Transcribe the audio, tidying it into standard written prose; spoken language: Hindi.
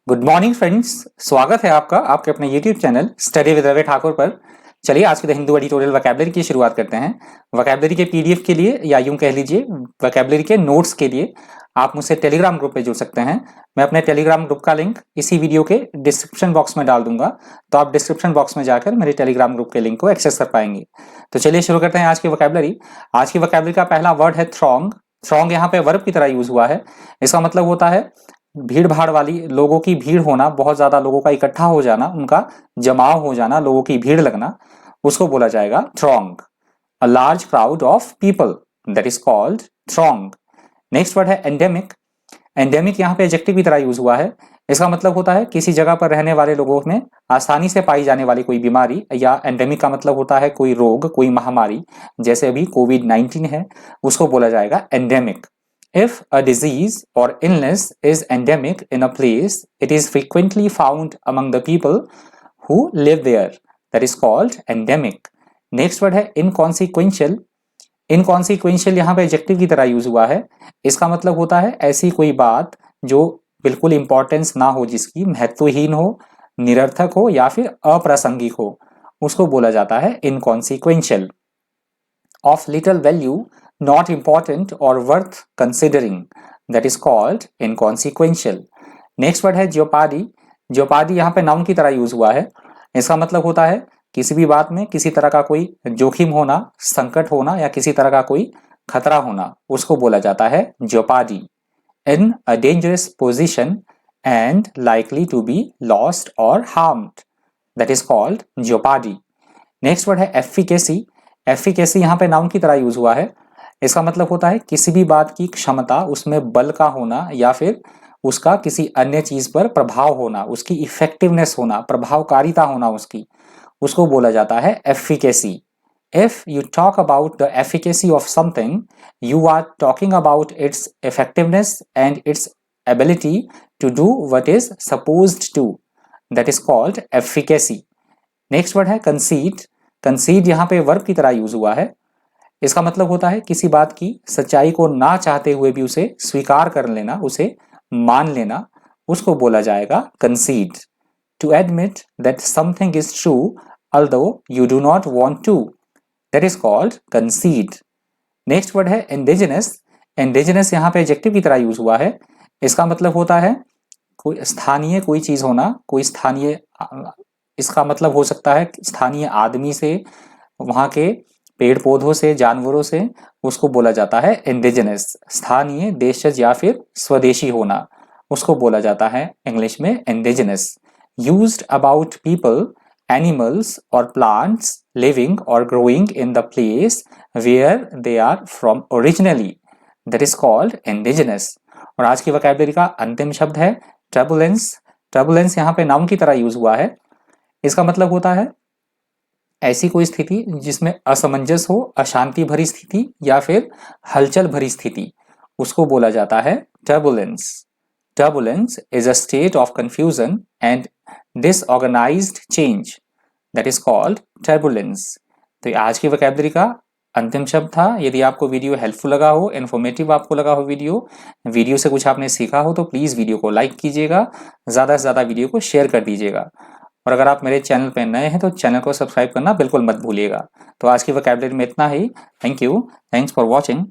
Good morning friends. स्वागत है आपका आपके अपने YouTube channel study with Ravi Thakur पर। चलिए आज के द हिंदू एडिटोरियल वोकैबुलरी की शुरुआत करते हैं। वोकैबुलरी के पीडीएफ के लिए या यूं कह लीजिए वोकैबुलरी के नोट्स के लिए आप मुझसे टेलीग्राम ग्रुप पे जुड़ सकते हैं। मैं अपने टेलीग्राम ग्रुप का लिंक इसी वीडियो के डिस्क्रिप्शन बॉक्स में डाल दूंगा, तो आप डिस्क्रिप्शन बॉक्स में जाकर मेरे टेलीग्राम ग्रुप के लिंक को एक्सेस कर पाएंगे। तो चलिए शुरू करते हैं आज की वोकैबुलरी। आज की वोकैबुलरी का पहला वर्ड है थ्रॉन्ग। थ्रॉन्ग यहाँ पे वर्ब की तरह यूज हुआ है। इसका मतलब होता है भीड़ भाड़ वाली, लोगों की भीड़ होना, बहुत ज्यादा लोगों का इकट्ठा हो जाना, उनका जमाव हो जाना, लोगों की भीड़ लगना, उसको बोला जाएगा throng. A large crowd of people, that is called throng. Next word है एंडेमिक। एंडेमिक यहाँ पे एडजेक्टिव की तरह यूज हुआ है। इसका मतलब होता है किसी जगह पर रहने वाले लोगों में आसानी से पाई जाने वाली कोई बीमारी, या एंडेमिक का मतलब होता है कोई रोग, कोई महामारी, जैसे अभी कोविड-19 है, उसको बोला जाएगा endemic. If a disease or illness is endemic in a place, it is frequently found among the people who live there. That is called endemic. Next word है inconsequential. Inconsequential यहाँ पे एडजेक्टिव की तरह यूज हुआ है। इसका मतलब होता है ऐसी कोई बात जो बिल्कुल इंपॉर्टेंस ना हो, जिसकी महत्वहीन हो, निरर्थक हो या फिर अप्रासंगिक हो, उसको बोला जाता है inconsequential. Of little value, not important or worth considering, that is called inconsequential. Next word है ज्योपाडी। ज्योपाडी यहाँ पे नाउन की तरह यूज हुआ है। इसका मतलब होता है किसी भी बात में किसी तरह का कोई जोखिम होना, संकट होना या किसी तरह का कोई खतरा होना, उसको बोला जाता है jeopardy. In a dangerous position and likely to be lost और harmed, that is called jeopardy. Next word है एफिकेसी। एफिकेसी यहाँ पे नाउन की तरह यूज हुआ है। इसका मतलब होता है किसी भी बात की क्षमता, उसमें बल का होना या फिर उसका किसी अन्य चीज पर प्रभाव होना, उसकी इफेक्टिवनेस होना, प्रभावकारिता होना उसकी, उसको बोला जाता है efficacy. If you talk about the efficacy of something, you are talking about its effectiveness and its ability to do what is supposed to, that is called efficacy. Next word है कंसीड। कंसीड यहाँ पे वर्ब की तरह यूज हुआ है। इसका मतलब होता है किसी बात की सच्चाई को ना चाहते हुए भी उसे स्वीकार कर लेना, उसे मान लेना, उसको बोला जाएगा concede. To admit that something is true although you do not want to, that is called concede. Next word है इंडिजिनस। इंडिजिनस यहाँ पे एडजेक्टिव की तरह यूज हुआ है। इसका मतलब होता है कोई स्थानीय कोई चीज होना, कोई स्थानीय, इसका मतलब हो सकता है स्थानीय आदमी से, वहां के पेड़ पौधों से, जानवरों से, उसको बोला जाता है इंडिजिनस। स्थानीय, देशज या फिर स्वदेशी होना, उसको बोला जाता है इंग्लिश में indigenous. Used about people, animals और प्लांट्स लिविंग और growing in the place where they are from originally, that is called indigenous. और आज की वोकैबुलरी का अंतिम शब्द है टर्बुलेंस। टर्बुलेंस यहाँ पे नाउन की तरह यूज हुआ है। इसका मतलब होता है ऐसी कोई स्थिति जिसमें असमंजस हो, अशांति भरी स्थिति या फिर हलचल भरी स्थिति, उसको बोला जाता है turbulence. Turbulence is a state of confusion and disorganised change, that is called turbulence. तो आज की वोकैबुलरी का अंतिम शब्द था। यदि आपको वीडियो हेल्पफुल लगा हो, इन्फॉर्मेटिव आपको लगा हो, वीडियो से कुछ आपने सीखा हो, तो प्लीज वीडियो को लाइक कीजिएगा, ज्यादा से ज्यादा वीडियो को शेयर कर दीजिएगा। और अगर आप मेरे चैनल पर नए हैं तो चैनल को सब्सक्राइब करना बिल्कुल मत भूलिएगा। तो आज की वोकैबुलरी में इतना ही। Thank you, thanks for watching.